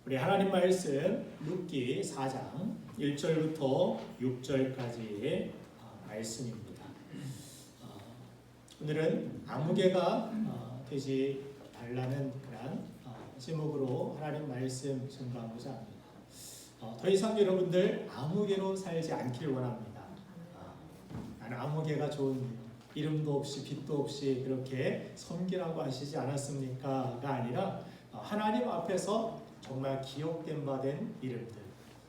우리 하나님 말씀 룻기 4장 1절부터 6절까지의 말씀입니다. 오늘은 아무개가 되지 말라는 그런 제목으로 하나님 말씀 전하고자 합니다. 더 이상 여러분들 아무개로 살지 않길 원합니다. 나는 아무개가 좋은데 이름도 없이 빛도 없이 그렇게 섬기라고 하시지 않았습니까? 가 아니라 하나님 앞에서 정말 기억된 바 된 이름들,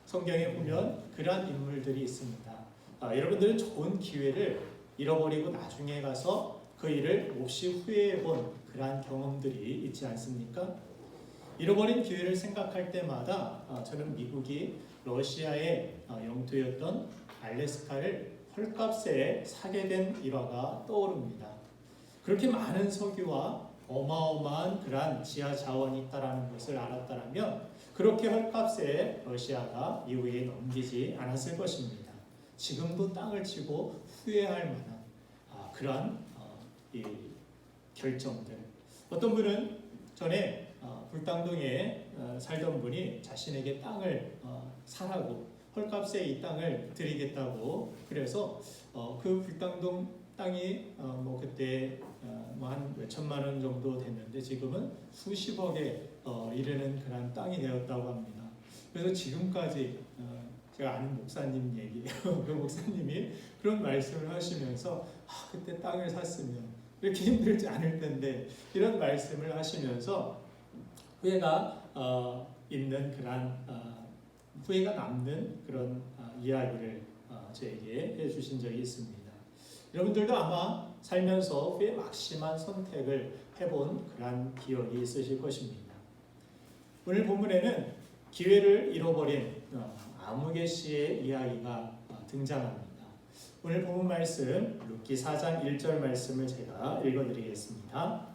성경에 보면 그러한 인물들이 있습니다. 여러분들은 좋은 기회를 잃어버리고 나중에 가서 그 일을 몹시 후회해본 그러한 경험들이 있지 않습니까? 잃어버린 기회를 생각할 때마다 저는 미국이 러시아의 영토였던 알래스카를 헐값에 사게 된 일화가 떠오릅니다. 그렇게 많은 석유와 어마어마한 그러한 지하 자원이 있다는 것을 알았다면 그렇게 헐값에 러시아가 이후에 넘기지 않았을 것입니다. 지금도 땅을 치고 후회할 만한 그러한 이 결정들. 어떤 분은 전에 불당동에 살던 분이 자신에게 땅을 사라고 헐값에 이 땅을 드리겠다고 그래서 그 불당동 땅이 그때 한 몇천만 원 정도 됐는데 지금은 수십억에 이르는 그런 땅이 되었다고 합니다. 그래서 지금까지 제가 아는 목사님 얘기예요. 그 목사님이 그런 말씀을 하시면서 그때 땅을 샀으면 이렇게 힘들지 않을 텐데 이런 말씀을 하시면서 후회가 있는 그런 후회가 남는 그런 이야기를 저에게 해주신 적이 있습니다. 여러분들도 아마 살면서 후회 막심한 선택을 해본 그런 기억이 있으실 것입니다. 오늘 본문에는 기회를 잃어버린 아무개 씨의 이야기가 등장합니다. 오늘 본문 말씀 룻기 4장 1절 말씀을 제가 읽어드리겠습니다.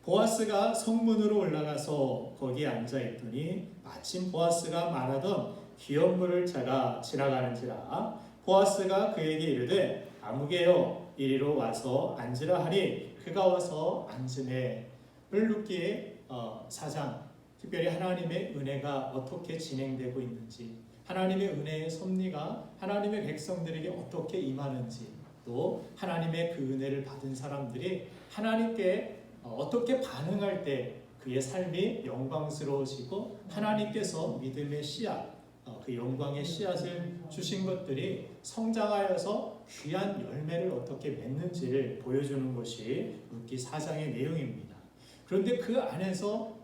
보아스가 성문으로 올라가서 거기에 앉아있더니 마침 보아스가 말하던 귀한 물을 차가 지나가는지라 보아스가 그에게 이르되 아무개여 이리로 와서 앉으라 하니 그가 와서 앉으매. 룻기의 4장 특별히 하나님의 은혜가 어떻게 진행되고 있는지, 하나님의 은혜의 섭리가 하나님의 백성들에게 어떻게 임하는지, 또 하나님의 그 은혜를 받은 사람들이 하나님께 어떻게 반응할 때 그의 삶이 영광스러워지고 하나님께서 믿음의 씨앗, 그 영광의 씨앗을 주신 것들이 성장하여서 귀한 열매를 어떻게 맺는지를 보여주는 것이 룻기 4장의 내용입니다. 그런데 그 안에서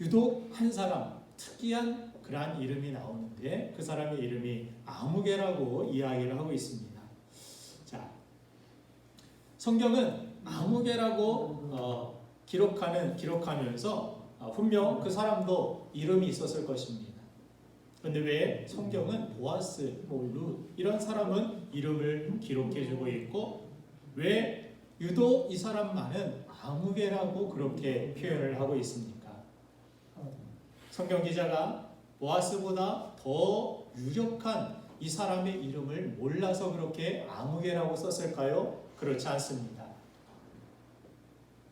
유독 한 사람, 특이한 그러한 이름이 나오는데 그 사람의 이름이 아무개라고 이야기를 하고 있습니다. 자, 성경은 아무개라고 기록하면서 분명 그 사람도 이름이 있었을 것입니다. 그런데 왜 성경은 보아스, 룻 이런 사람은 이름을 기록해주고 있고 왜 유독 이 사람만은 아무개라고 그렇게 표현을 하고 있습니까? 성경 기자가 보아스보다 더 유력한 이 사람의 이름을 몰라서 그렇게 아무개라고 썼을까요? 그렇지 않습니다.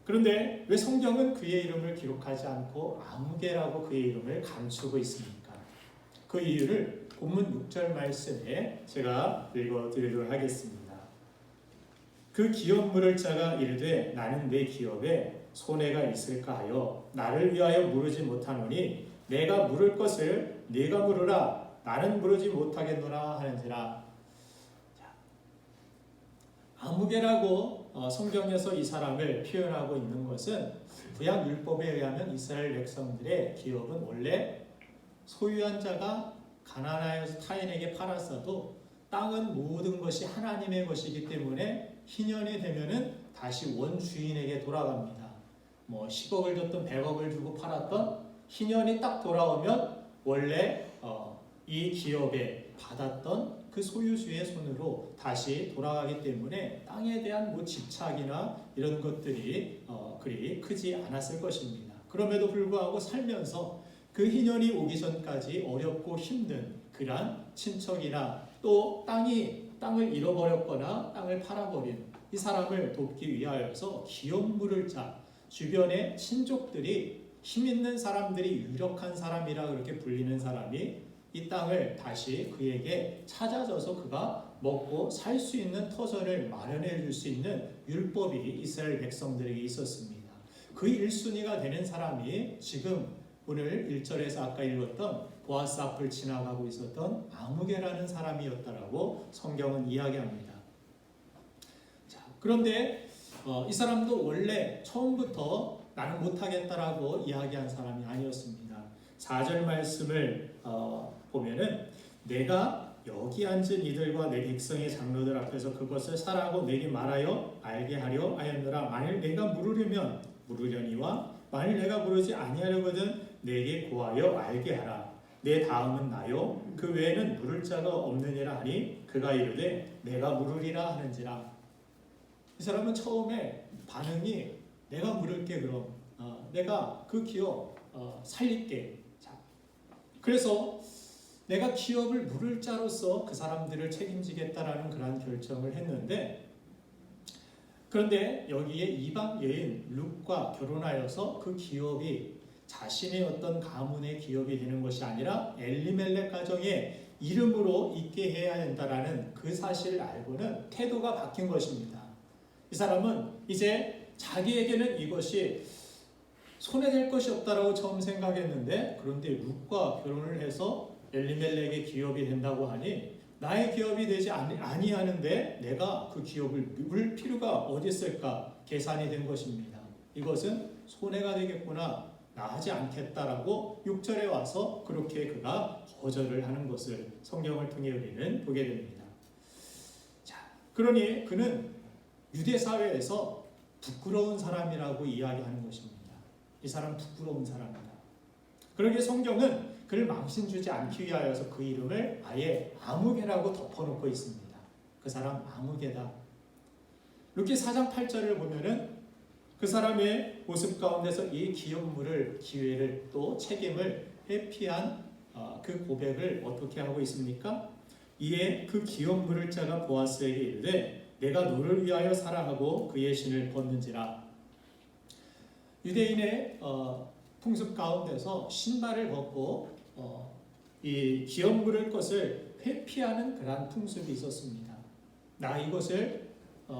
그런데 왜 성경은 그의 이름을 기록하지 않고 아무개라고 그의 이름을 감추고 있습니까? 그 이유를 본문 6절 말씀에 제가 읽어드리도록 하겠습니다. 그 기업 물을 자가 이르되 나는 내 기업에 손해가 있을까 하여 나를 위하여 물으지 못하노니 내가 물을 것을 네가 물으라 나는 물으지 못하겠노라 하는지라. 아무개라고 성경에서 이 사람을 표현하고 있는 것은 구약 율법에 의하면 이스라엘 백성들의 기업은 원래 소유한 자가 가난하여서 타인에게 팔았어도 땅은 모든 것이 하나님의 것이기 때문에 희년이 되면은 다시 원주인에게 돌아갑니다. 10억을 줬던 100억을 주고 팔았던 희년이 딱 돌아오면 원래 이 기업에 받았던 그 소유주의 손으로 다시 돌아가기 때문에 땅에 대한 집착이나 이런 것들이 그리 크지 않았을 것입니다. 그럼에도 불구하고 살면서 그 희년이 오기 전까지 어렵고 힘든 그러한 친척이나 또 땅을 잃어버렸거나 땅을 팔아버린 이 사람을 돕기 위하여서 기업 물을 자 주변의 친족들이 힘 있는 사람들이 유력한 사람이라 그렇게 불리는 사람이 이 땅을 다시 그에게 찾아줘서 그가 먹고 살 수 있는 터전을 마련해 줄 수 있는 율법이 이스라엘 백성들에게 있었습니다. 그 1순위가 되는 사람이 지금 오늘 1절에서 아까 읽었던 보아스 앞을 지나가고 있었던 아무개라는 사람이었다라고 성경은 이야기합니다. 자, 그런데 이 사람도 원래 처음부터 나는 못하겠다라고 이야기한 사람이 아니었습니다. 4절 말씀을 보면은 내가 여기 앉은 이들과 내 백성의 장로들 앞에서 그것을 사라고 내게 말하여 알게 하려 하였노라. 만일 내가 물으려면 물으려니와 만일 내가 물으지 아니하려거든 내게 고하여 알게 하라. 내 다음은 나요 그 외에는 물을 자가 없느니라 하니 그가 이르되 내가 물으리라 하는지라. 이 사람은 처음에 반응이 내가 물을게 그럼 내가 그 기업 살릴게. 자, 그래서 내가 기업을 물을 자로서 그 사람들을 책임지겠다라는 그런 결정을 했는데 그런데 여기에 이방 여인 룻과 결혼하여서 그 기업이 자신의 어떤 가문의 기업이 되는 것이 아니라 엘리멜렉 가정의 이름으로 있게 해야 된다라는 그 사실을 알고는 태도가 바뀐 것입니다. 이 사람은 이제 자기에게는 이것이 손해될 것이 없다라고 처음 생각했는데 그런데 룻과 결혼을 해서 엘리멜렉의 기업이 된다고 하니 나의 기업이 되지 아니하는데 내가 그 기업을 물 필요가 어디 있을까 계산이 된 것입니다. 이것은 손해가 되겠구나 나 하지 않겠다라고 6절에 와서 그렇게 그가 거절을 하는 것을 성경을 통해 우리는 보게 됩니다. 자, 그러니 그는 유대 사회에서 부끄러운 사람이라고 이야기하는 것입니다. 이 사람 부끄러운 사람이다. 그러기에 성경은 그를 망신 주지 않기 위하여서 그 이름을 아예 아무개라고 덮어놓고 있습니다. 그 사람 아무개다. 루키 4장 8절을 보면은 그 사람의 모습 가운데서 이 기업물을 기회를 또 책임을 회피한 그 고백을 어떻게 하고 있습니까? 이에 그 기업물을 자가 보아스에게 이르되 내가 너를 위하여 사랑하고 그의 신을 벗는지라. 유대인의 풍습 가운데서 신발을 벗고 이 기업 물을 것을 회피하는 그러한 풍습이 있었습니다. 나 이것을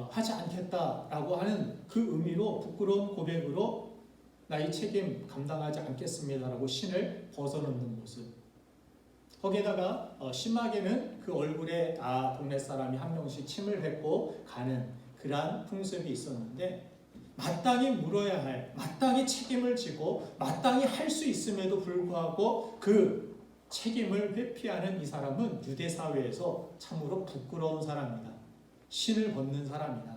하지 않겠다라고 하는 그 의미로 부끄러운 고백으로 나 이 책임 감당하지 않겠습니다라고 신을 벗어놓는 모습. 거기에다가 심하게는 그 얼굴에 동네 사람이 한 명씩 침을 뱉고 가는 그러한 풍습이 있었는데 마땅히 물어야 할, 마땅히 책임을 지고 마땅히 할 수 있음에도 불구하고 그 책임을 회피하는 이 사람은 유대 사회에서 참으로 부끄러운 사람이다. 신을 벗는 사람이다.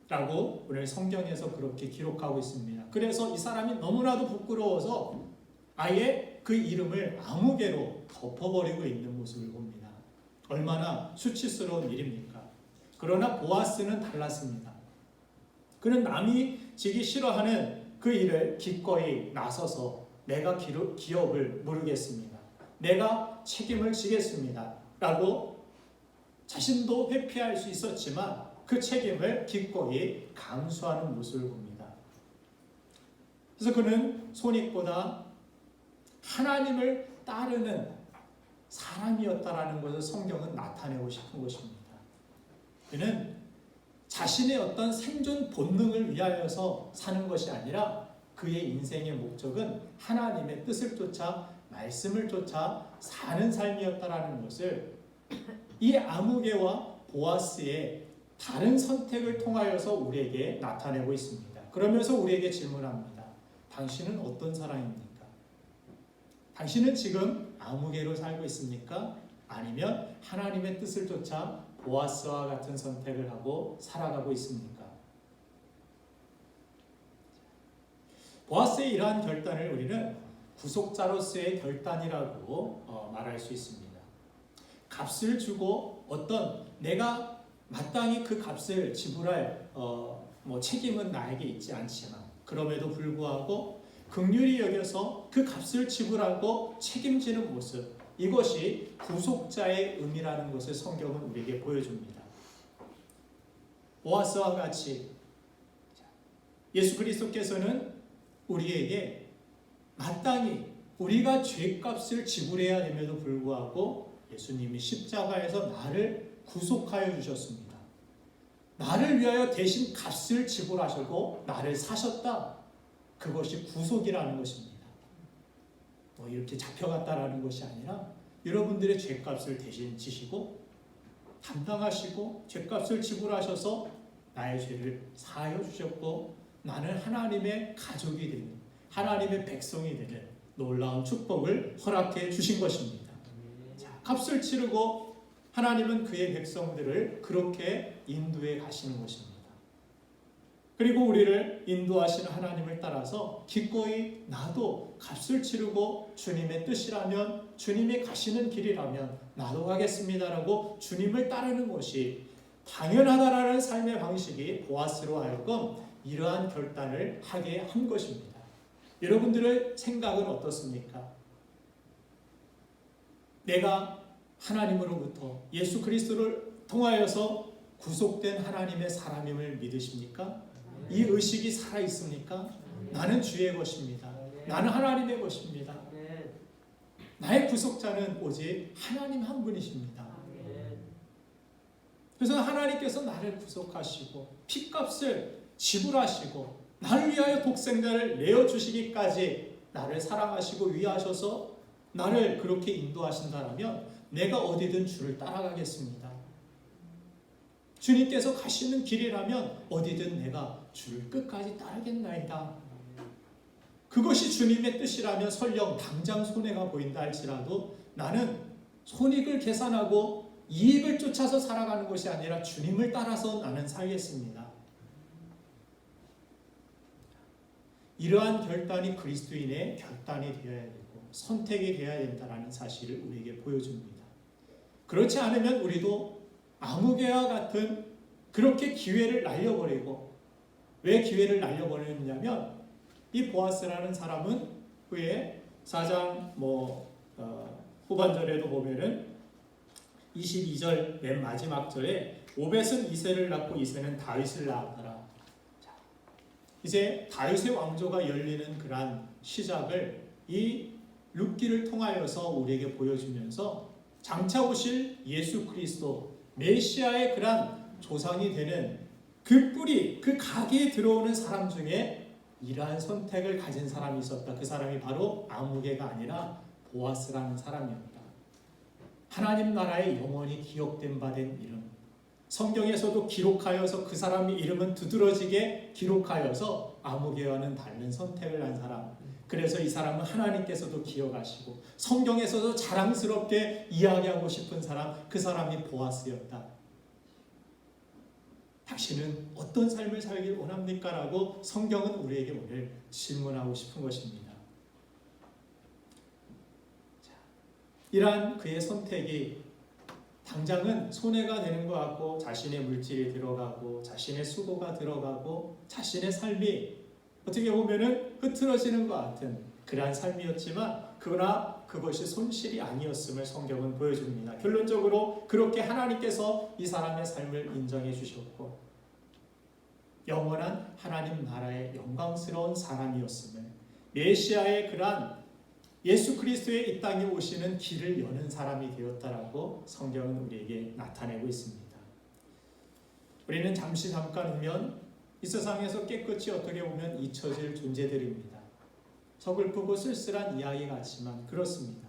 라고 오늘 성경에서 그렇게 기록하고 있습니다. 그래서 이 사람이 너무나도 부끄러워서 아예 그 이름을 아무개로 덮어버리고 있는 모습을 봅니다. 얼마나 수치스러운 일입니까? 그러나 보아스는 달랐습니다. 그는 남이 지기 싫어하는 그 일을 기꺼이 나서서 내가 기업을 물으겠습니다. 내가 책임을 지겠습니다. 라고 자신도 회피할 수 있었지만 그 책임을 기꺼이 감수하는 모습을 봅니다. 그래서 그는 손익보다 하나님을 따르는 사람이었다라는 것을 성경은 나타내고 싶은 것입니다. 그는 자신의 어떤 생존 본능을 위하여서 사는 것이 아니라 그의 인생의 목적은 하나님의 뜻을 쫓아 말씀을 쫓아 사는 삶이었다라는 것을 이 아무개와 보아스의 다른 선택을 통하여서 우리에게 나타내고 있습니다. 그러면서 우리에게 질문합니다. 당신은 어떤 사람입니까? 당신은 지금 아무개로 살고 있습니까? 아니면 하나님의 뜻을 쫓아 보아스와 같은 선택을 하고 살아가고 있습니까? 보아스의 이러한 결단을 우리는 구속자로서의 결단이라고 말할 수 있습니다. 값을 주고 어떤 내가 마땅히 그 값을 지불할 책임은 나에게 있지 않지만 그럼에도 불구하고 긍휼히 여겨서 그 값을 지불하고 책임지는 모습, 이것이 구속자의 의미라는 것을 성경은 우리에게 보여줍니다. 보아스와 같이 예수 그리스도께서는 우리에게 마땅히 우리가 죄값을 지불해야 됨에도 불구하고 예수님이 십자가에서 나를 구속하여 주셨습니다. 나를 위하여 대신 값을 지불하시고 나를 사셨다. 그것이 구속이라는 것입니다. 뭐 이렇게 잡혀갔다라는 것이 아니라 여러분들의 죄값을 대신 지시고 담당하시고 죄값을 지불하셔서 나의 죄를 사하여 주셨고 나는 하나님의 가족이 되는 하나님의 백성이 되는 놀라운 축복을 허락해 주신 것입니다. 자, 값을 치르고 하나님은 그의 백성들을 그렇게 인도해 가시는 것입니다. 그리고 우리를 인도하시는 하나님을 따라서 기꺼이 나도 값을 치르고 주님의 뜻이라면 주님이 가시는 길이라면 나도 가겠습니다라고 주님을 따르는 것이 당연하다라는 삶의 방식이 보아스로 하여금 이러한 결단을 하게 한 것입니다. 여러분들의 생각은 어떻습니까? 내가 하나님으로부터 예수 그리스도를 통하여서 구속된 하나님의 사람임을 믿으십니까? 이 의식이 살아있습니까? 나는 주의 것입니다. 나는 하나님의 것입니다. 나의 구속자는 오직 하나님 한 분이십니다. 그래서 하나님께서 나를 구속하시고 핏값을 지불하시고 나를 위하여 독생자를 내어주시기까지 나를 사랑하시고 위하셔서 나를 그렇게 인도하신다면 내가 어디든 주를 따라가겠습니다. 주님께서 가시는 길이라면 어디든 내가 주를 끝까지 따르겠나이다. 그것이 주님의 뜻이라면 설령 당장 손해가 보인다 할지라도 나는 손익을 계산하고 이익을 쫓아서 살아가는 것이 아니라 주님을 따라서 나는 살겠습니다. 이러한 결단이 그리스도인의 결단이 되어야 되고 선택이 되어야 된다는 사실을 우리에게 보여줍니다. 그렇지 않으면 우리도 아무개와 같은 그렇게 기회를 날려버리고, 왜 기회를 날려버리느냐면 이 보아스라는 사람은 후에 4장 후반절에도 보면은 22절 맨 마지막 절에 오벳은 이새를 낳고 이새는 다윗을 낳았더라. 이제 다윗의 왕조가 열리는 그러한 시작을 이 룻기를 통하여서 우리에게 보여주면서 장차 오실 예수 그리스도 메시아의 그러한 조상이 되는 그 뿌리, 그 가게에 들어오는 사람 중에 이러한 선택을 가진 사람이 있었다. 그 사람이 바로 아무개가 아니라 보아스라는 사람이었다. 하나님 나라의 영원히 기억된 바 된 이름, 성경에서도 기록하여서 그 사람의 이름은 두드러지게 기록하여서 아무개와는 다른 선택을 한 사람. 그래서 이 사람은 하나님께서도 기억하시고 성경에서도 자랑스럽게 이야기하고 싶은 사람, 그 사람이 보아스였다. 당신은 어떤 삶을 살길 원합니까? 라고 성경은 우리에게 오늘 질문하고 싶은 것입니다. 자, 이러한 그의 선택이 당장은 손해가 되는 것 같고 자신의 물질이 들어가고 자신의 수고가 들어가고 자신의 삶이 어떻게 보면은 흐트러지는 것 같은 그러한 삶이었지만 그러나 그것이 손실이 아니었음을 성경은 보여줍니다. 결론적으로 그렇게 하나님께서 이 사람의 삶을 인정해 주셨고 영원한 하나님 나라의 영광스러운 사람이었음을, 메시아의 그러한 예수 그리스도의 이 땅에 오시는 길을 여는 사람이 되었다라고 성경은 우리에게 나타내고 있습니다. 우리는 잠깐 후면 이 세상에서 깨끗이 어떻게 보면 잊혀질 존재들입니다. 서글프고 쓸쓸한 이야기 같지만 그렇습니다.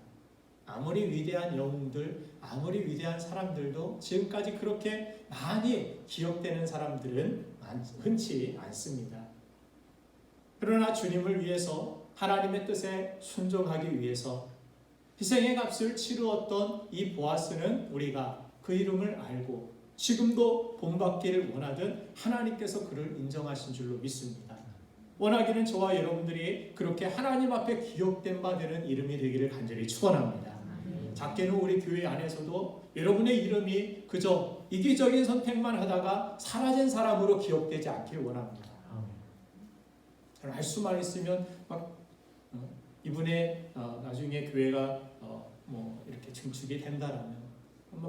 아무리 위대한 영웅들, 아무리 위대한 사람들도 지금까지 그렇게 많이 기억되는 사람들은 흔치 않습니다. 그러나 주님을 위해서 하나님의 뜻에 순종하기 위해서 희생의 값을 치루었던 이 보아스는 우리가 그 이름을 알고 지금도 본받기를 원하던 하나님께서 그를 인정하신 줄로 믿습니다. 원하기는 저와 여러분들이 그렇게 하나님 앞에 기억된 바 되는 이름이 되기를 간절히 축원합니다. 작게는 우리 교회 안에서도 여러분의 이름이 그저 이기적인 선택만 하다가 사라진 사람으로 기억되지 않길 원합니다. 저는 할 수만 있으면 막 이분의 나중에 교회가 이렇게 증축이 된다라면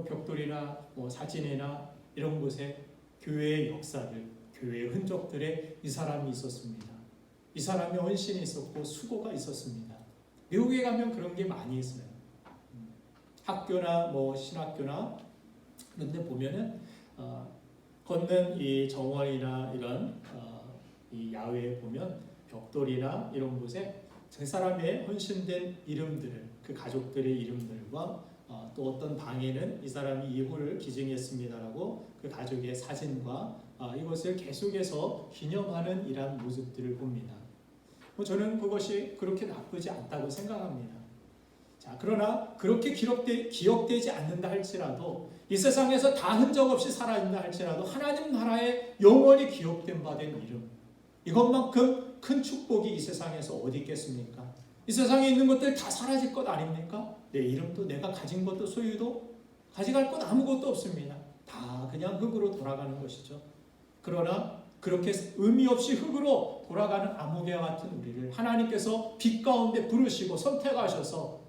벽돌이나 사진이나 이런 곳에 교회의 역사들, 교회의 흔적들에 이 사람이 있었습니다. 이 사람의 헌신이 있었고 수고가 있었습니다. 미국에 가면 그런 게 많이 있어요. 학교나 뭐 신학교나 그런 데 보면은 걷는 이 정원이나 이런 이 야외에 보면 벽돌이나 이런 곳에 그 사람의 헌신된 이름들을, 그 가족들의 이름들과 또 어떤 방에는 이 사람이 이후를 기증했습니다라고 그 가족의 사진과 이것을 계속해서 기념하는 이러한 모습들을 봅니다. 저는 그것이 그렇게 나쁘지 않다고 생각합니다. 자, 그러나 그렇게 기억되지 않는다 할지라도, 이 세상에서 다 흔적 없이 사라진다 할지라도 하나님 나라에 영원히 기억된 바 된 이름, 이것만큼 큰 축복이 이 세상에서 어디 있겠습니까? 이 세상에 있는 것들 다 사라질 것 아닙니까? 내 이름도, 내가 가진 것도, 소유도, 가져갈 것 아무것도 없습니다. 다 그냥 흙으로 돌아가는 것이죠. 그러나 그렇게 의미 없이 흙으로 돌아가는 아무개와 같은 우리를 하나님께서 빛 가운데 부르시고 선택하셔서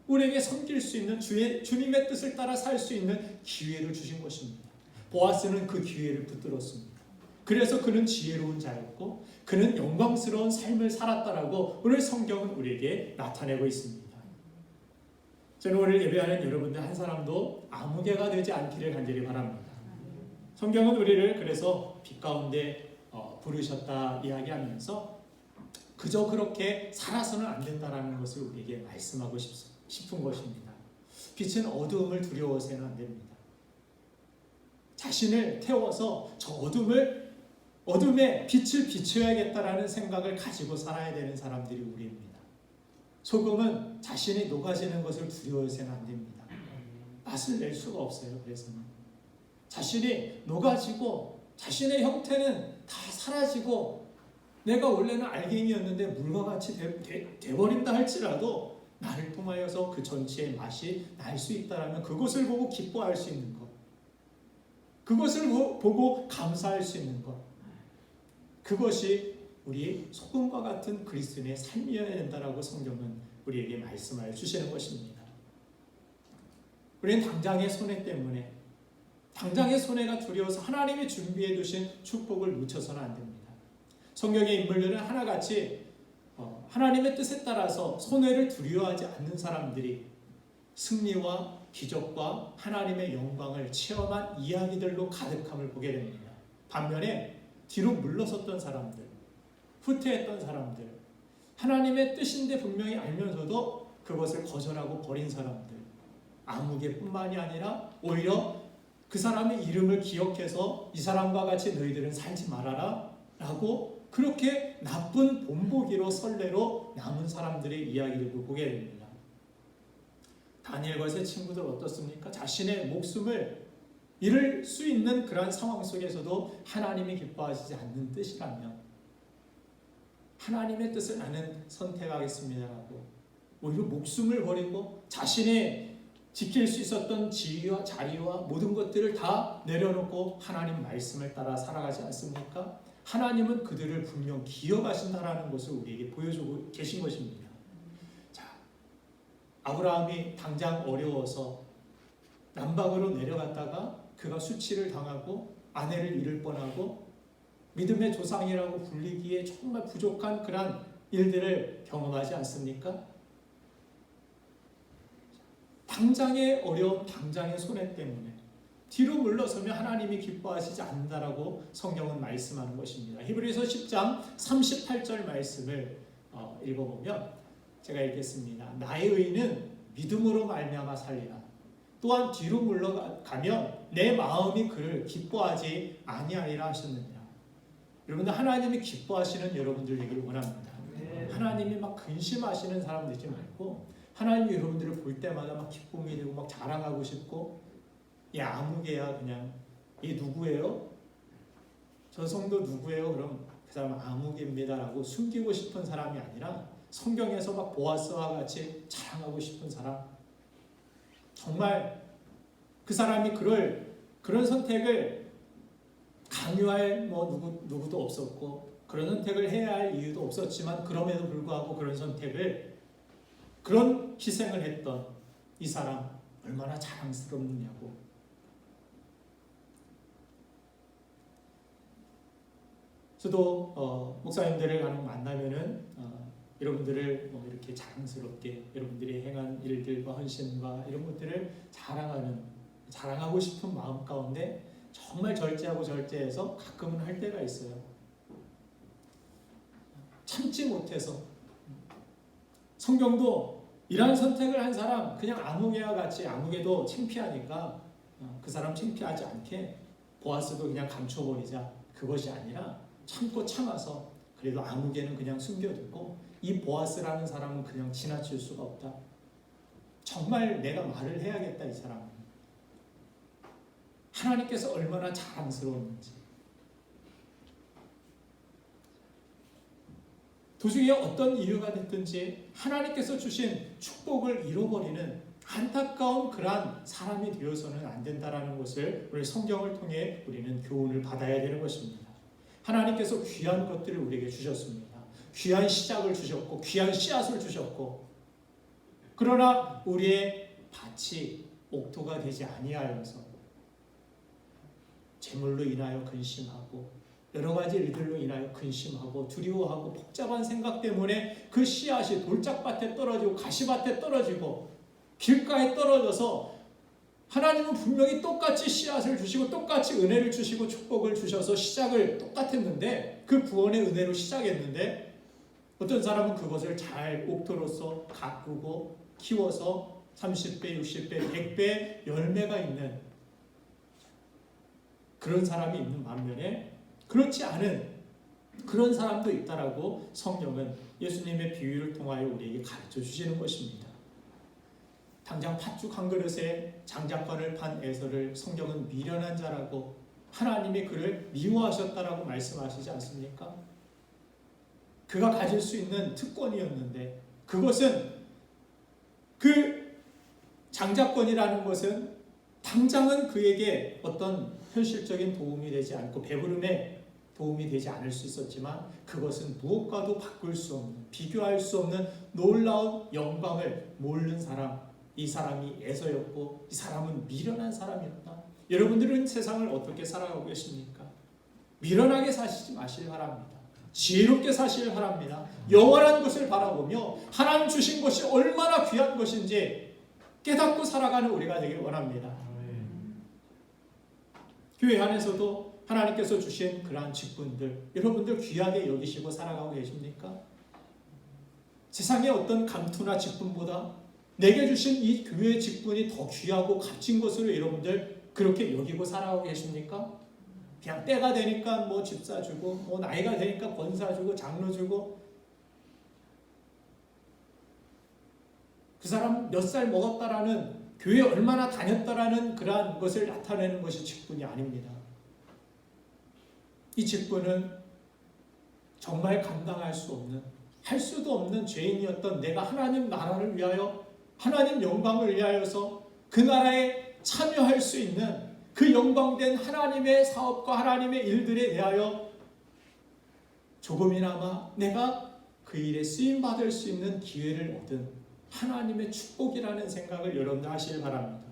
우리에게 섬길 수 있는 주님의 뜻을 따라 살 수 있는 기회를 주신 것입니다. 보아스는 그 기회를 붙들었습니다. 그래서 그는 지혜로운 자였고 그는 영광스러운 삶을 살았다라고 오늘 성경은 우리에게 나타내고 있습니다. 저는 오늘 예배하는 여러분들 한 사람도 아무개가 되지 않기를 간절히 바랍니다. 성경은 우리를 그래서 빛 가운데 부르셨다 이야기하면서 그저 그렇게 살아서는 안 된다라는 것을 우리에게 말씀하고 싶은 것입니다. 빛은 어두움을 두려워서는 안 됩니다. 자신을 태워서 저 어둠에 빛을 비춰야겠다라는 생각을 가지고 살아야 되는 사람들이 우리입니다. 소금은 자신이 녹아지는 것을 두려워해서는 안 됩니다. 맛을 낼 수가 없어요. 그래서는 자신이 녹아지고 자신의 형태는 다 사라지고 내가 원래는 알갱이였는데 물과 같이 돼버린다 할지라도 나를 통하여서 그 전체의 맛이 날 수 있다라면 그것을 보고 기뻐할 수 있는 것, 그것을 보고 감사할 수 있는 것, 그것이 우리 소금과 같은 그리스도인의 삶이어야 된다라고 성경은 우리에게 말씀하여 주시는 것입니다. 우리는 당장의 손해 때문에, 당장의 손해가 두려워서 하나님이 준비해 두신 축복을 놓쳐서는 안 됩니다. 성경의 인물들은 하나같이 하나님의 뜻에 따라서 손해를 두려워하지 않는 사람들이 승리와 기적과 하나님의 영광을 체험한 이야기들로 가득함을 보게 됩니다. 반면에 뒤로 물러섰던 사람들, 후퇴했던 사람들, 하나님의 뜻인데 분명히 알면서도 그것을 거절하고 버린 사람들, 아무개뿐만이 아니라 오히려 그 사람의 이름을 기억해서 이 사람과 같이 너희들은 살지 말아라 라고 그렇게 나쁜 본보기로 선례로 남은 사람들의 이야기를 보게 됩니다. 다니엘과 세 친구들 어떻습니까? 자신의 목숨을 잃을 수 있는 그러한 상황 속에서도 하나님이 기뻐하시지 않는 뜻이라면 하나님의 뜻을 나는 선택하겠습니다라고 오히려 목숨을 버리고 자신의 지킬 수 있었던 지위와 자리와 모든 것들을 다 내려놓고 하나님 말씀을 따라 살아가지 않습니까? 하나님은 그들을 분명 기억하신다라는 것을 우리에게 보여주고 계신 것입니다. 자, 아브라함이 당장 어려워서 남방으로 내려갔다가 그가 수치를 당하고 아내를 잃을 뻔하고 믿음의 조상이라고 불리기에 정말 부족한 그런 일들을 경험하지 않습니까? 당장의 어려움, 당장의 손해 때문에 뒤로 물러서면 하나님이 기뻐하시지 않는다라고 성경은 말씀하는 것입니다. 히브리서 10장 38절 말씀을 읽어보면 제가 읽겠습니다. 나의 의는 믿음으로 말미암아 살리라. 또한 뒤로 물러가면 내 마음이 그를 기뻐하지 아니하리라 하셨느니라. 여러분들 하나님이 기뻐하시는 여러분들 되기를 원합니다. 하나님이 막 근심하시는 사람 되지 말고 하나님이 여러분들을 볼 때마다 막 기쁨이 되고 막 자랑하고 싶고 야 아무개야 그냥 이 누구예요? 저 성도 누구예요? 그럼 그 사람은 아무개입니다 라고 숨기고 싶은 사람이 아니라 성경에서 막 보아스와 같이 자랑하고 싶은 사람, 정말 그 사람이 그런 선택을 강요할 누구도 없었고 그런 선택을 해야 할 이유도 없었지만 그럼에도 불구하고 그런 희생을 했던 이 사람 얼마나 자랑스럽느냐고. 저도 목사님들을 간혹 만나면은 여러분들을 뭐 이렇게 자랑스럽게 여러분들이 행한 일들과 헌신과 이런 것들을 자랑하고 싶은 마음 가운데 정말 절제하고 절제해서 가끔은 할 때가 있어요. 참지 못해서. 성경도 이러한 선택을 한 사람 그냥 아무개와 같이 아무개도 창피하니까 그 사람 창피하지 않게 보아스도 그냥 감춰버리자, 그것이 아니라 참고 참아서 그래도 아무개는 그냥 숨겨두고 이 보아스라는 사람은 그냥 지나칠 수가 없다. 정말 내가 말을 해야겠다. 이 사람은 하나님께서 얼마나 자랑스러웠는지, 도중에 어떤 이유가 됐든지 하나님께서 주신 축복을 잃어버리는 안타까운 그러한 사람이 되어서는 안 된다는 것을 우리 성경을 통해 우리는 교훈을 받아야 되는 것입니다. 하나님께서 귀한 것들을 우리에게 주셨습니다. 귀한 시작을 주셨고 귀한 씨앗을 주셨고, 그러나 우리의 밭이 옥토가 되지 아니하여서 재물로 인하여 근심하고 여러 가지 일들로 인하여 근심하고 두려워하고 복잡한 생각 때문에 그 씨앗이 돌짝밭에 떨어지고 가시밭에 떨어지고 길가에 떨어져서, 하나님은 분명히 똑같이 씨앗을 주시고 똑같이 은혜를 주시고 축복을 주셔서 시작을 똑같았는데, 그 구원의 은혜로 시작했는데 어떤 사람은 그것을 잘 옥토로서 가꾸고 키워서 30배, 60배, 100배 열매가 있는 그런 사람이 있는 반면에 그렇지 않은 그런 사람도 있다라고 성경은 예수님의 비유를 통하여 우리에게 가르쳐 주시는 것입니다. 당장 팥죽 한 그릇에 장자권을 판 에서를 성경은 미련한 자라고 하나님이 그를 미워하셨다라고 말씀하시지 않습니까? 그가 가질 수 있는 특권이었는데, 그것은 그 장자권이라는 것은 당장은 그에게 어떤 현실적인 도움이 되지 않고 배부름에 도움이 되지 않을 수 있었지만, 그것은 무엇과도 바꿀 수 없는, 비교할 수 없는 놀라운 영광을 모르는 사람, 이 사람이 에서였고 이 사람은 미련한 사람이었다. 여러분들은 세상을 어떻게 살아가고 계십니까? 미련하게 사시지 마시기 바랍니다. 지혜롭게 사시길 바랍니다. 영원한 것을 바라보며 하나님 주신 것이 얼마나 귀한 것인지 깨닫고 살아가는 우리가 되길 원합니다. 교회 안에서도 하나님께서 주신 그러한 직분들, 여러분들 귀하게 여기시고 살아가고 계십니까? 세상의 어떤 감투나 직분보다 내게 주신 이 교회 직분이 더 귀하고 값진 것으로 여러분들 그렇게 여기고 살아가고 계십니까? 그냥 때가 되니까 뭐 집사 주고, 뭐 나이가 되니까 권사 주고, 장로 주고, 그 사람 몇 살 먹었다라는, 교회 얼마나 다녔다라는 그러한 것을 나타내는 것이 직분이 아닙니다. 이 직분은 정말 감당할 수 없는, 할 수도 없는 죄인이었던 내가 하나님 나라를 위하여, 하나님 영광을 위하여서 그 나라에 참여할 수 있는 그 영광된 하나님의 사업과 하나님의 일들에 대하여 조금이나마 내가 그 일에 쓰임받을 수 있는 기회를 얻은 하나님의 축복이라는 생각을 여러분들 하시길 바랍니다.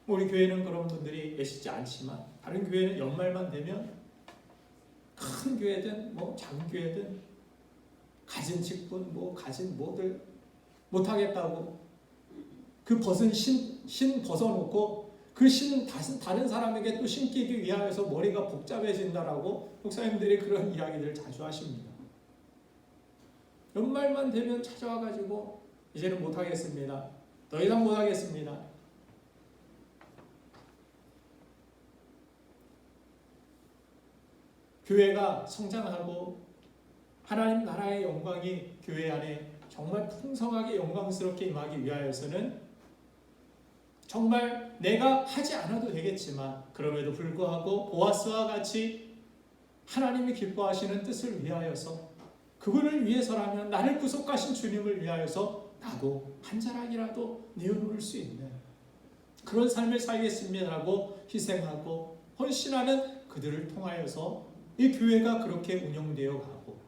우리 교회는 그런 분들이 계시지 않지만, 다른 교회는 연말만 되면 큰 교회든 뭐 작은 교회든 가진 직분, 뭐 가진 뭐들 못하겠다고 그 벗은 신 벗어놓고 그 신 다른 사람에게 또 신기기 위하여서 머리가 복잡해진다라고 목사님들이 그런 이야기들을 자주 하십니다. 연말만 되면 찾아와가지고 이제는 못하겠습니다. 더 이상 못하겠습니다. 교회가 성장하고 하나님 나라의 영광이 교회 안에 정말 풍성하게 영광스럽게 임하기 위하여서는 정말 내가 하지 않아도 되겠지만, 그럼에도 불구하고 보아스와 같이 하나님이 기뻐하시는 뜻을 위하여서, 그분을 위해서라면 나를 구속하신 주님을 위하여서 나도 한 자락이라도 내어놓을 수 있는 그런 삶을 살겠습니다라고 희생하고 헌신하는 그들을 통하여서 이 교회가 그렇게 운영되어 가고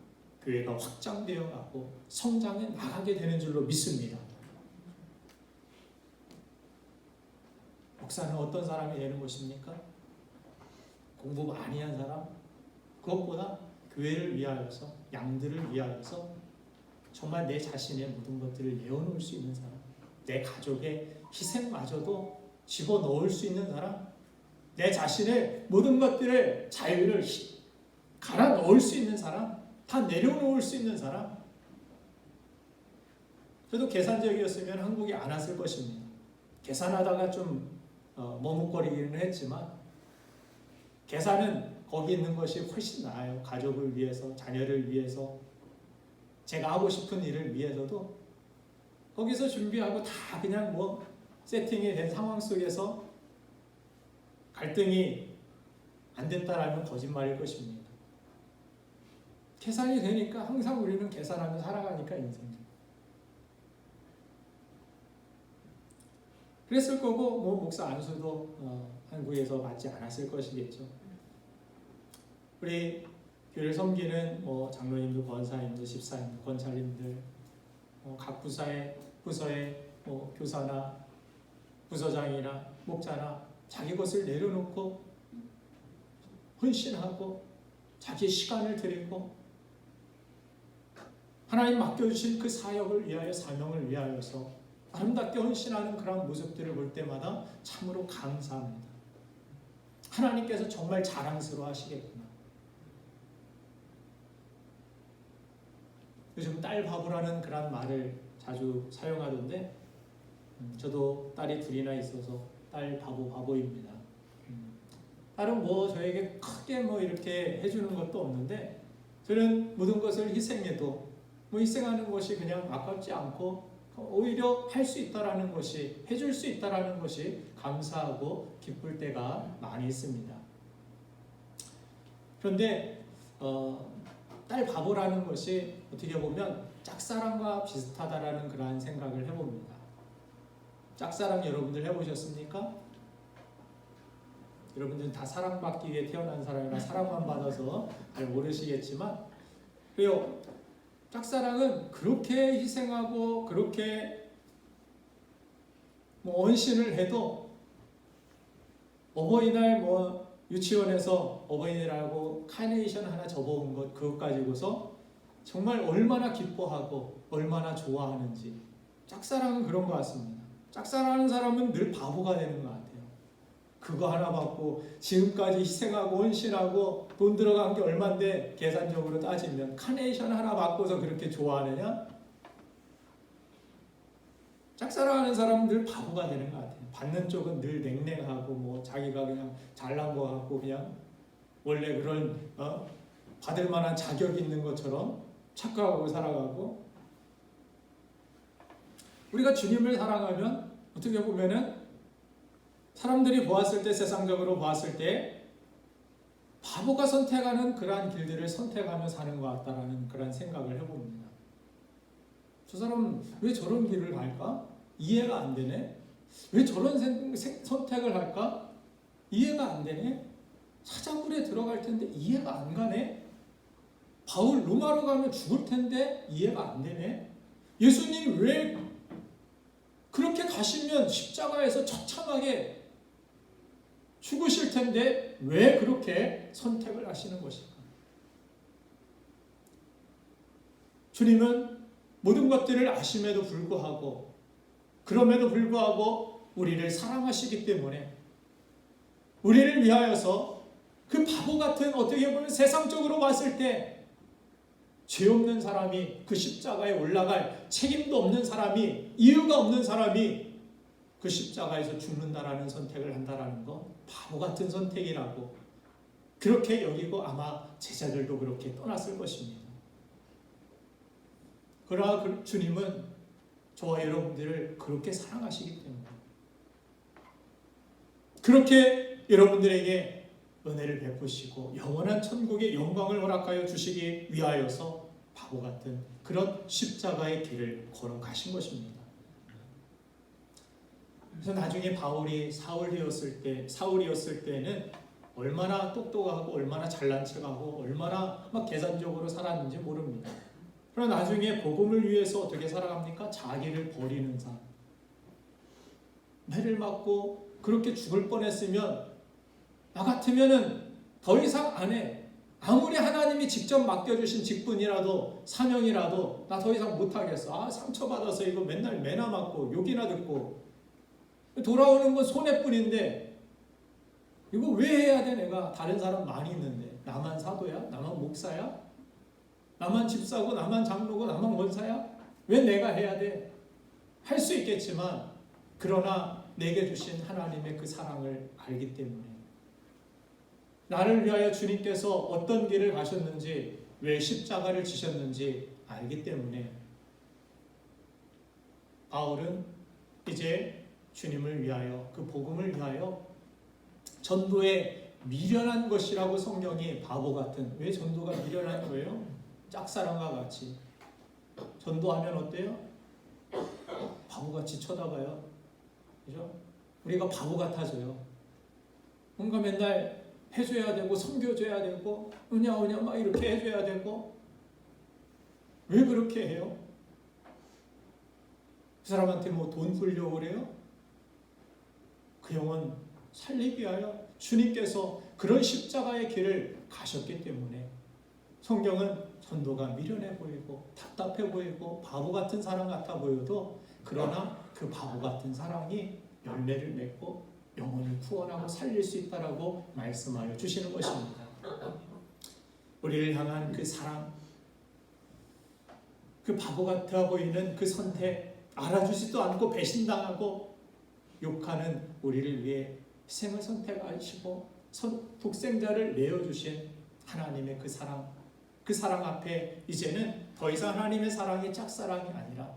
교회가 확장되어 가고 성장해 나가게 되는 줄로 믿습니다. 목사는 어떤 사람이 되는 것입니까? 공부 많이 한 사람? 그것보다 교회를 위하여서, 양들을 위하여서 정말 내 자신의 모든 것들을 내어놓을 수 있는 사람, 내 가족의 희생마저도 집어넣을 수 있는 사람, 내 자신의 모든 것들의 자유를 갈아 넣을 수 있는 사람, 다 내려놓을 수 있는 사람. 저도 계산적이었으면 한국에 안 왔을 것입니다. 계산하다가 좀 머뭇거리기는 했지만 계산은 거기 있는 것이 훨씬 나아요. 가족을 위해서, 자녀를 위해서, 제가 하고 싶은 일을 위해서도 거기서 준비하고 다 그냥 뭐 세팅이 된 상황 속에서 갈등이 안 됐다라면 거짓말일 것입니다. 계산이 되니까 항상 우리는 계산하며 살아가니까 인생. 그랬을 거고 뭐 목사 안수도 한국에서 맞지 않았을 것이겠죠. 우리 교회를 섬기는 뭐 장로님들, 권사님들, 집사님들, 권사님들, 각 부서의 뭐 교사나 부서장이나 목자나 자기 것을 내려놓고 헌신하고 자기 시간을 드리고 하나님 맡겨주신 그 사역을 위하여, 사명을 위하여서 아름답게 헌신하는 그런 모습들을 볼 때마다 참으로 감사합니다. 하나님께서 정말 자랑스러워 하시겠구나. 요즘 딸 바보라는 그런 말을 자주 사용하던데 저도 딸이 둘이나 있어서 딸 바보입니다. 딸은 뭐 저에게 크게 뭐 이렇게 해주는 것도 없는데 저는 모든 것을 희생해도 뭐 희생하는 것이 그냥 아깝지 않고 오히려 할 수 있다라는 것이, 해줄 수 있다라는 것이 감사하고 기쁠 때가 많이 있습니다. 그런데 딸 바보라는 것이 어떻게 보면 짝사랑과 비슷하다라는 그러한 생각을 해봅니다. 짝사랑 여러분들 해보셨습니까? 여러분들은 다 사랑받기 위해 태어난 사람이라 사랑만 받아서 잘 모르시겠지만, 그래요. 짝사랑은 그렇게 희생하고 그렇게 뭐 언신을 해도 어버이날 뭐 유치원에서 어버이날하고 카네이션 하나 접어온 것, 그것 가지고서 정말 얼마나 기뻐하고 얼마나 좋아하는지. 짝사랑은 그런 것 같습니다. 짝사랑하는 사람은 늘 바보가 되는 것 같아요. 그거 하나 받고 지금까지 희생하고 헌신하고 돈 들어간 게 얼만데 계산적으로 따지면 카네이션 하나 받고서 그렇게 좋아하느냐? 짝사랑하는 사람은 늘 바보가 되는 것 같아요. 받는 쪽은 늘 냉랭하고 뭐 자기가 그냥 잘난 거 같고 그냥 원래 그런 받을 만한 자격이 있는 것처럼 착각하고 살아가고, 우리가 주님을 사랑하면 어떻게 보면은 사람들이 보았을 때, 세상적으로 보았을 때 바보가 선택하는 그러한 길들을 선택하며 사는 것 같다라는 그런 생각을 해봅니다. 저 사람 왜 저런 길을 갈까? 이해가 안 되네. 왜 저런 선택을 할까? 이해가 안 되네. 사자굴에 들어갈 텐데 이해가 안 가네. 바울 로마로 가면 죽을 텐데 이해가 안 되네. 예수님 왜 그렇게 가시면 십자가에서 처참하게 죽으실 텐데 왜 그렇게 선택을 하시는 것일까? 주님은 모든 것들을 아심에도 불구하고, 그럼에도 불구하고 우리를 사랑하시기 때문에 우리를 위하여서 그 바보 같은, 어떻게 보면 세상적으로 봤을 때 죄 없는 사람이, 그 십자가에 올라갈 책임도 없는 사람이, 이유가 없는 사람이 그 십자가에서 죽는다라는 선택을 한다라는 거 바보 같은 선택이라고 그렇게 여기고 아마 제자들도 그렇게 떠났을 것입니다. 그러나 주님은 저와 여러분들을 그렇게 사랑하시기 때문에 그렇게 여러분들에게 은혜를 베푸시고 영원한 천국의 영광을 허락하여 주시기 위하여서 바보 같은 그런 십자가의 길을 걸어가신 것입니다. 그래서 나중에 바울이 사울이었을 때는 얼마나 똑똑하고 얼마나 잘난 척하고 얼마나 막 계산적으로 살았는지 모릅니다. 그러나 나중에 복음을 위해서 어떻게 살아갑니까? 자기를 버리는 삶. 매를 맞고 그렇게 죽을 뻔했으면 나 같으면은 더 이상 안 해. 아무리 하나님이 직접 맡겨주신 직분이라도 사명이라도 나 더 이상 못하겠어. 상처받아서 이거 맨날 매나 맞고 욕이나 듣고 돌아오는 건 손해뿐인데 이거 왜 해야 돼? 내가 다른 사람 많이 있는데 나만 사도야? 나만 목사야? 나만 집사고 나만 장로고 나만 원사야? 왜 내가 해야 돼? 할 수 있겠지만 그러나 내게 주신 하나님의 그 사랑을 알기 때문에 나를 위하여 주님께서 어떤 길을 가셨는지 왜 십자가를 지셨는지 알기 때문에 바울은 이제 주님을 위하여 그 복음을 위하여 전도에 미련한 것이라고 성경이 바보 같은 왜 전도가 미련한 거예요? 짝사랑과 같이 전도하면 어때요? 바보같이 쳐다봐요. 그죠? 우리가 바보 같아져요. 뭔가 맨날 해줘야 되고 섬겨줘야 되고 으냐 막 이렇게 해줘야 되고 왜 그렇게 해요? 그 사람한테 뭐 돈 불려고 그래요? 그 영혼 살리기 위하여 주님께서 그런 십자가의 길을 가셨기 때문에 성경은 전도가 미련해 보이고 답답해 보이고 바보 같은 사랑 같아 보여도 그러나 그 바보 같은 사랑이 열매를 맺고 영혼을 구원하고 살릴 수 있다라고 말씀하여 주시는 것입니다. 우리를 향한 그 사랑, 그 바보 같아 보이는 그 선택, 알아주지도 않고 배신당하고 욕하는 우리를 위해 희생을 선택하시고 독생자를 내어주신 하나님의 그 사랑 앞에 이제는 더 이상 하나님의 사랑이 짝사랑이 아니라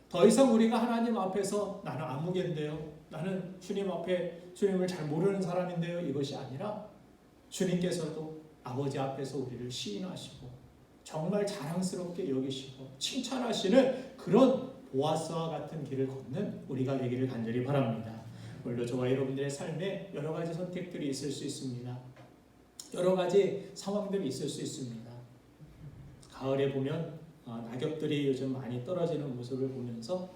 더 이상 우리가 하나님 앞에서 나는 아무개인데요, 나는 주님 앞에 주님을 잘 모르는 사람인데요, 이것이 아니라 주님께서도 아버지 앞에서 우리를 시인하시고 정말 자랑스럽게 여기시고 칭찬하시는 그런 보아스와 같은 길을 걷는 우리가 되기를 간절히 바랍니다. 물론 저와 여러분들의 삶에 여러 가지 선택들이 있을 수 있습니다. 여러 가지 상황들이 있을 수 있습니다. 가을에 보면 낙엽들이 요즘 많이 떨어지는 모습을 보면서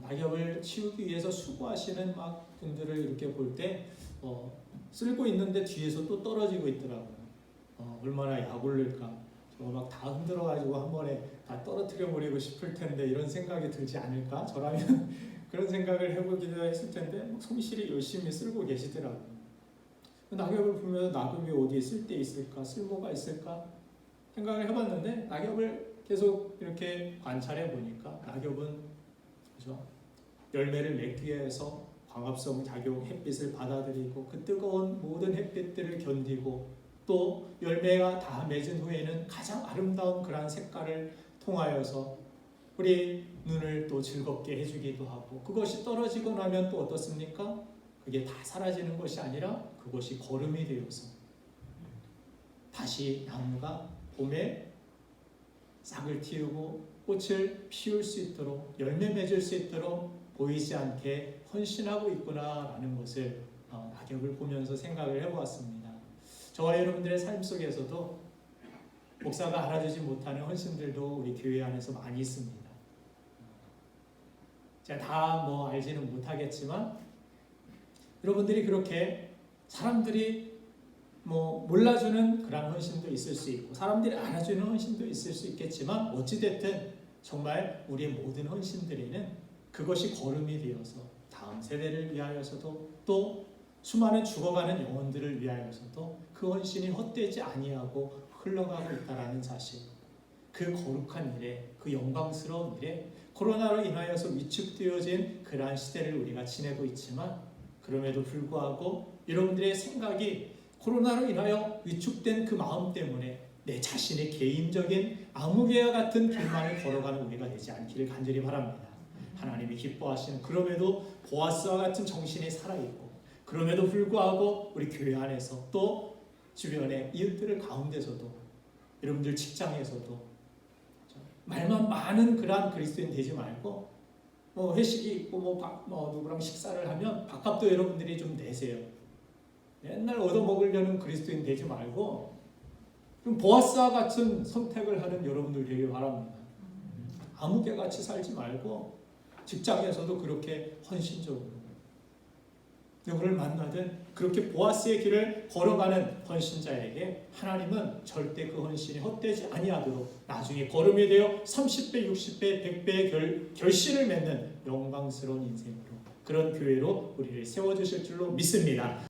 낙엽을 치우기 위해서 수고하시는 막 분들을 이렇게 볼 때 쓸고 있는데 뒤에서 또 떨어지고 있더라고요. 얼마나 약올릴까. 저거 막 다 흔들어가지고 한 번에 다 떨어뜨려 버리고 싶을 텐데 이런 생각이 들지 않을까? 저라면 그런 생각을 해보기도 했을 텐데 성실히 열심히 쓸고 계시더라고요. 낙엽을 보면서 낙엽이 어디에 쓸데 있을까? 쓸모가 있을까? 생각을 해봤는데 낙엽을 계속 이렇게 관찰해 보니까 낙엽은 그죠? 열매를 맺기 위해서 광합성 작용, 햇빛을 받아들이고 그 뜨거운 모든 햇빛들을 견디고 또 열매가 다 맺은 후에는 가장 아름다운 그러한 색깔을 통하여서 우리 눈을 또 즐겁게 해주기도 하고 그것이 떨어지고 나면 또 어떻습니까? 그게 다 사라지는 것이 아니라 그것이 거름이 되어서 다시 나무가 봄에 싹을 틔우고 꽃을 피울 수 있도록 열매 맺을 수 있도록 보이지 않게 헌신하고 있구나라는 것을 낙엽을 보면서 생각을 해보았습니다. 저와 여러분들의 삶 속에서도 목사가 알아주지 못하는 헌신들도 우리 교회 안에서 많이 있습니다. 제가 다 알지는 못하겠지만 여러분들이 그렇게 사람들이 몰라주는 그런 헌신도 있을 수 있고 사람들이 알아주는 헌신도 있을 수 있겠지만 어찌됐든 정말 우리의 모든 헌신들에는 그것이 거름이 되어서 다음 세대를 위하여서도 또 수많은 죽어가는 영혼들을 위하여서도 그 헌신이 헛되지 아니하고 흘러가고 있다는 사실, 그 거룩한 일에, 그 영광스러운 일에 코로나로 인하여서 위축되어진 그러한 시대를 우리가 지내고 있지만 그럼에도 불구하고 여러분들의 생각이 코로나로 인하여 위축된 그 마음 때문에 내 자신의 개인적인 아무개와 같은 길만을 걸어가는 우리가 되지 않기를 간절히 바랍니다. 하나님이 기뻐하시는 그럼에도 보아스와 같은 정신이 살아있고 그럼에도 불구하고 우리 교회 안에서 또 주변의 이웃들 가운데서도 여러분들 직장에서도 말만 많은 그러한 그리스도인 되지 말고 회식이 있고 누구랑 식사를 하면 밥값도 여러분들이 좀 내세요. 맨날 얻어먹으려는 그리스도인 되지 말고 좀 보아스와 같은 선택을 하는 여러분들 되길 바랍니다. 아무개같이 살지 말고 직장에서도 그렇게 헌신적으로 누구를 만나든 그렇게 보아스의 길을 걸어가는 헌신자에게 하나님은 절대 그 헌신이 헛되지 아니하도록 나중에 거름이 되어 30배, 60배, 100배의 결실을 맺는 영광스러운 인생으로, 그런 교회로 우리를 세워주실 줄로 믿습니다.